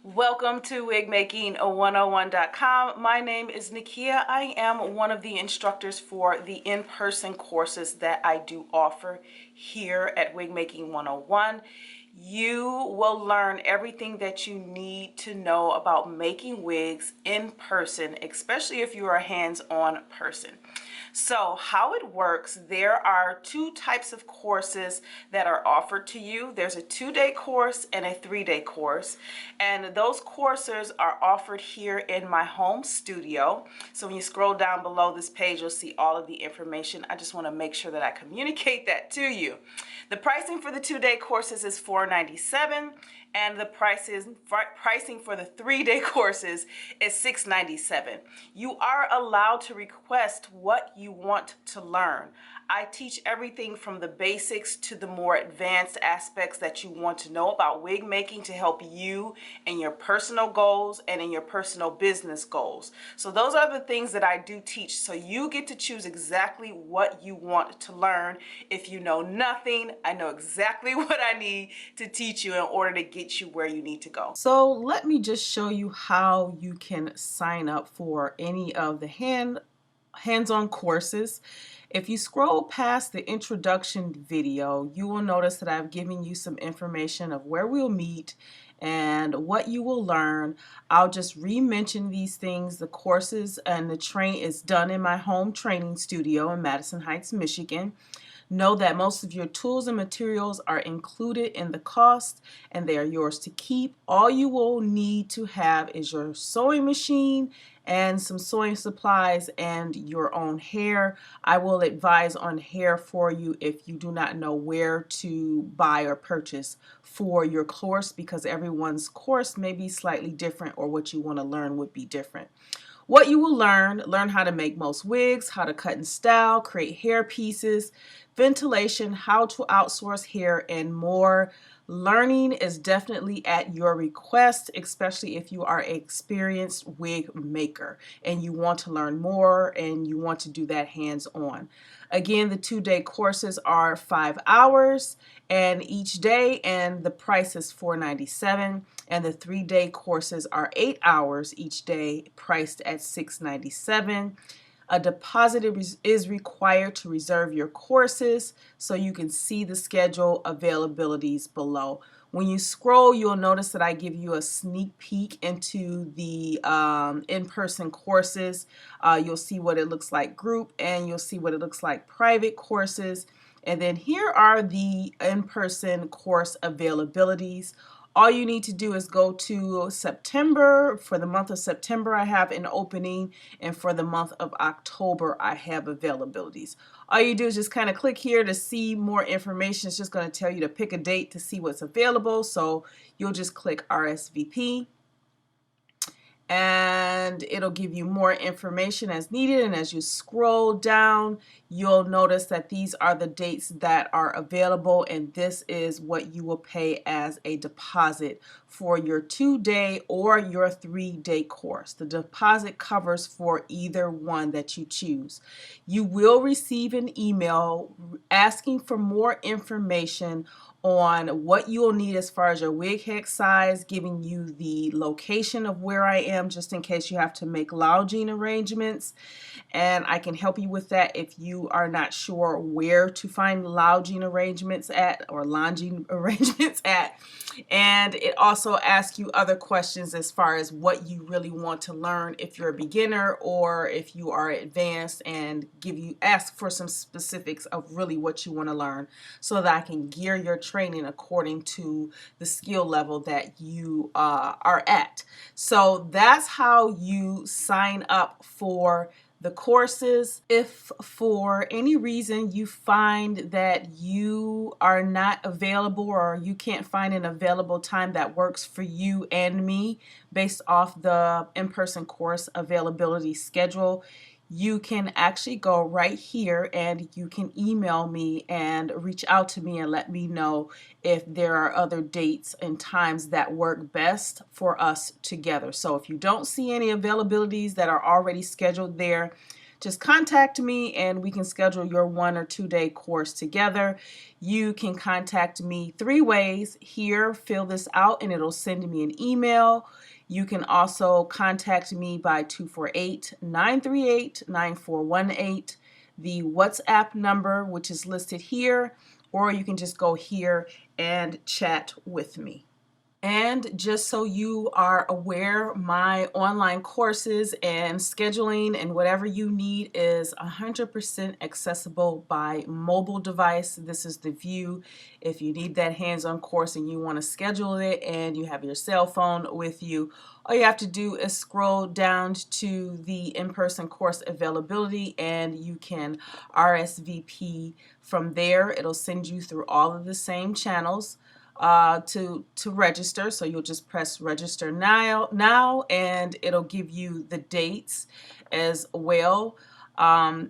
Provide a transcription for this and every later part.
Welcome to WIGMAKING101.com. My name is Nikia. I am one of the instructors for the in-person courses that I do offer here at Wigmaking 101. You will learn everything that you need to know about making wigs in person, especially if you are a hands-on person. So how it works, there are two types of courses that are offered to you. There's a 2-day course and a 3-day course. And those courses are offered here in my home studio. So when you scroll down below this page, you'll see all of the information. I just want to make sure that I communicate that to you. The pricing for the 2-day courses is $497, and the pricing for the 3-day courses is $697. You are allowed to request what you want to learn. I teach everything from the basics to the more advanced aspects that you want to know about wig making to help you in your personal goals and in your personal business goals. So those are the things that I do teach. So you get to choose exactly what you want to learn. If you know nothing, I know exactly what I need to teach you in order to get you where you need to go. So let me just show you how you can sign up for any of the hands-on courses. If you scroll past the introduction video, you will notice that I've given you some information of where we'll meet and what you will learn. I'll just re-mention these things. The courses and the train is done in my home training studio in Madison Heights, Michigan. Know that most of your tools and materials are included in the cost and they are yours to keep. All you will need to have is your sewing machine and some sewing supplies and your own hair. I will advise on hair for you if you do not know where to buy or purchase for your course, because everyone's course may be slightly different or what you want to learn would be different. What you will learn how to make most wigs, how to cut and style, create hair pieces, ventilation, how to outsource hair, and more. Learning is definitely at your request, especially if you are an experienced wig maker and you want to learn more and you want to do that hands-on. Again, the 2-day courses are 5 hours and each day, and the price is $497, and the 3-day courses are 8 hours each day, priced at $697. A deposit is required to reserve your courses, so you can see the schedule availabilities below. When you scroll, you'll notice that I give you a sneak peek into the in-person courses. You'll see what it looks like group, and you'll see what it looks like private courses. And then here are the in-person course availabilities. All you need to do is go to September. For the month of September, I have an opening, and for the month of October, I have availabilities. All you do is just kind of click here to see more information. It's just going to tell you to pick a date to see what's available. So you'll just click RSVP. And it'll give you more information as needed. And as you scroll down, you'll notice that these are the dates that are available, and this is what you will pay as a deposit for your 2-day or your 3-day course. The deposit covers for either one that you choose. You will receive an email asking for more information on what you will need as far as your wig head size, giving you the location of where I am just in case you have to make lodging arrangements, and I can help you with that if you are not sure where to find lodging arrangements at or lodging arrangements at. And it also asks you other questions as far as what you really want to learn if you're a beginner or if you are advanced, and ask for some specifics of really what you want to learn so that I can gear your training according to the skill level that you are at. So that's how you sign up for the courses. If for any reason you find that you are not available or you can't find an available time that works for you and me based off the in-person course availability schedule, you can actually go right here and you can email me and reach out to me and let me know if there are other dates and times that work best for us together. So if you don't see any availabilities that are already scheduled there, just contact me and we can schedule your 1 or 2 day course together. You can contact me 3 ways. Here, fill this out and it'll send me an email. You can also contact me by 248-938-9418, the WhatsApp number, which is listed here, or you can just go here and chat with me. And just so you are aware, my online courses and scheduling and whatever you need is 100% accessible by mobile device. This is the view. If you need that hands-on course and you want to schedule it and you have your cell phone with you, all you have to do is scroll down to the in-person course availability and you can RSVP from there. It'll send you through all of the same channels to register. So you'll just press register now and it'll give you the dates as well.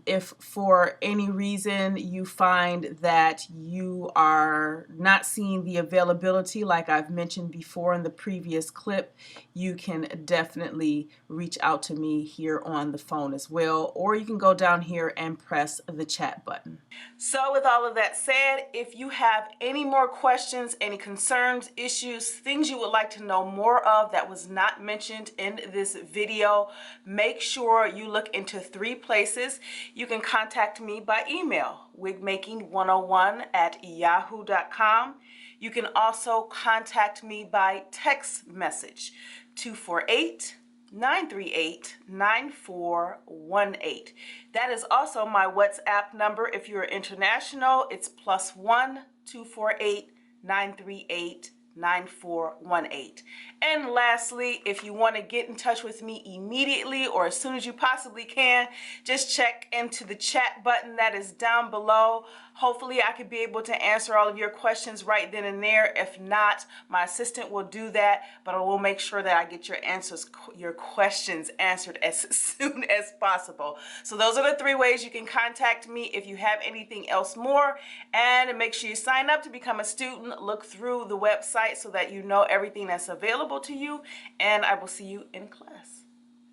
If for any reason you find that you are not seeing the availability like I've mentioned before in the previous clip, you can definitely reach out to me here on the phone as well, or you can go down here and press the chat button. So with all of that said, if you have any more questions, any concerns, issues, things you would like to know more of that was not mentioned in this video, make sure you look into 3 places. You can contact me by email, wigmaking101@yahoo.com. You can also contact me by text message, 248-938-9418. That is also my WhatsApp number. If you're international, it's +1 248-938-9418. And lastly, if you want to get in touch with me immediately or as soon as you possibly can, just check into the chat button that is down below. Hopefully I could be able to answer all of your questions right then and there. If not, my assistant will do that, but I will make sure that I get your questions answered as soon as possible. So those are the 3 ways you can contact me if you have anything else more. And make sure you sign up to become a student. Look through the website so that you know everything that's available to you. And I will see you in class.